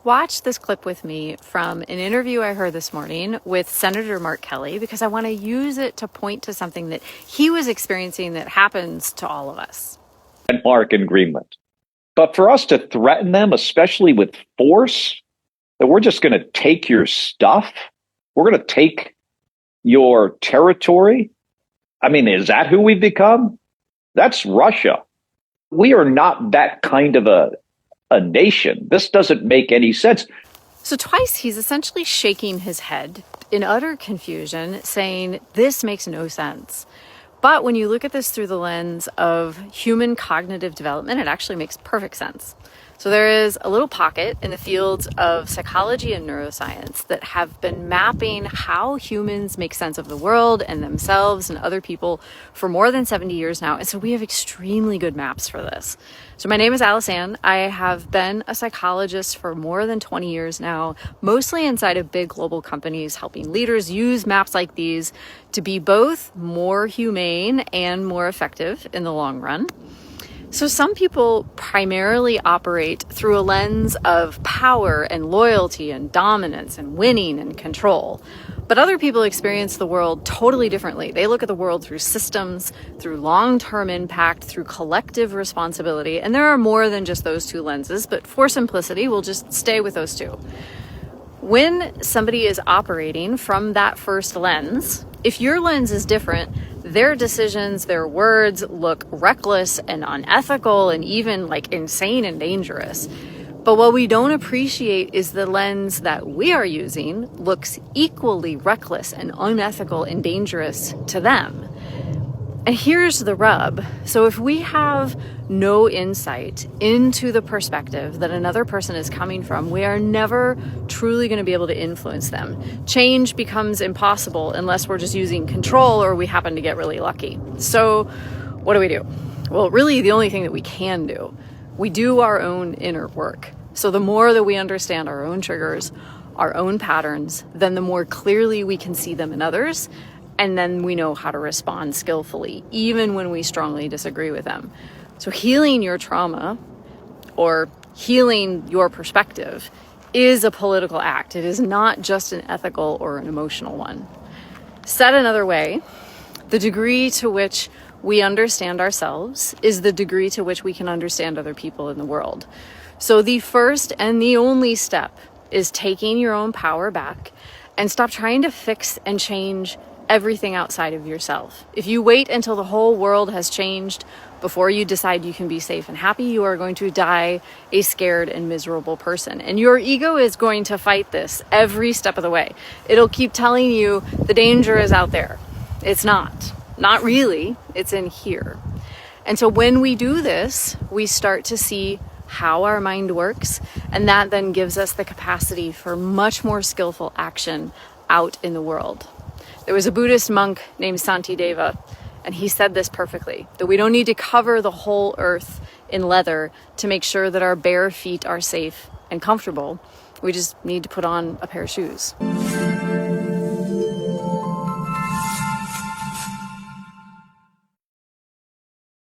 watch this clip with me from an interview I heard this morning with Senator Mark Kelly, because I want to use it to point to something that he was experiencing that happens to all of us. Denmark and Greenland. But for us to threaten them, especially with force, that we're just going to take your stuff, we're going to take your territory. I mean, is that who we've become? That's Russia. We are not that kind of a nation. This doesn't make any sense. So twice he's essentially shaking his head in utter confusion, saying this makes no sense. But when you look at this through the lens of human cognitive development, it actually makes perfect sense. So there is a little pocket in the fields of psychology and neuroscience that have been mapping how humans make sense of the world and themselves and other people for more than 70 years now. And so we have extremely good maps for this. So my name is Alice Ann. I have been a psychologist for more than 20 years now, mostly inside of big global companies, helping leaders use maps like these to be both more humane and more effective in the long run. So some people primarily operate through a lens of power and loyalty and dominance and winning and control. But other people experience the world totally differently. They look at the world through systems, through long-term impact, through collective responsibility. And there are more than just those two lenses, but for simplicity, we'll just stay with those two. When somebody is operating from that first lens, if your lens is different, their decisions, their words look reckless and unethical and even like insane and dangerous. But what we don't appreciate is the lens that we are using looks equally reckless and unethical and dangerous to them. And here's the rub. So if we have no insight into the perspective that another person is coming from, we are never truly going to be able to influence them. Change becomes impossible unless we're just using control or we happen to get really lucky. So what do? Well, really the only thing that we can do, we do our own inner work. So the more that we understand our own triggers, our own patterns, then the more clearly we can see them in others. And then we know how to respond skillfully, even when we strongly disagree with them. So healing your trauma or healing your perspective is a political act. It is not just an ethical or an emotional one. Said another way, the degree to which we understand ourselves is the degree to which we can understand other people in the world. So the first and the only step is taking your own power back and stop trying to fix and change everything outside of yourself. If you wait until the whole world has changed before you decide you can be safe and happy, you are going to die a scared and miserable person. And your ego is going to fight this every step of the way. It'll keep telling you the danger is out there. It's not really, it's in here. And so when we do this, we start to see how our mind works, and that then gives us the capacity for much more skillful action out in the world. There was a Buddhist monk named Santideva, and he said this perfectly, that we don't need to cover the whole earth in leather to make sure that our bare feet are safe and comfortable. We just need to put on a pair of shoes.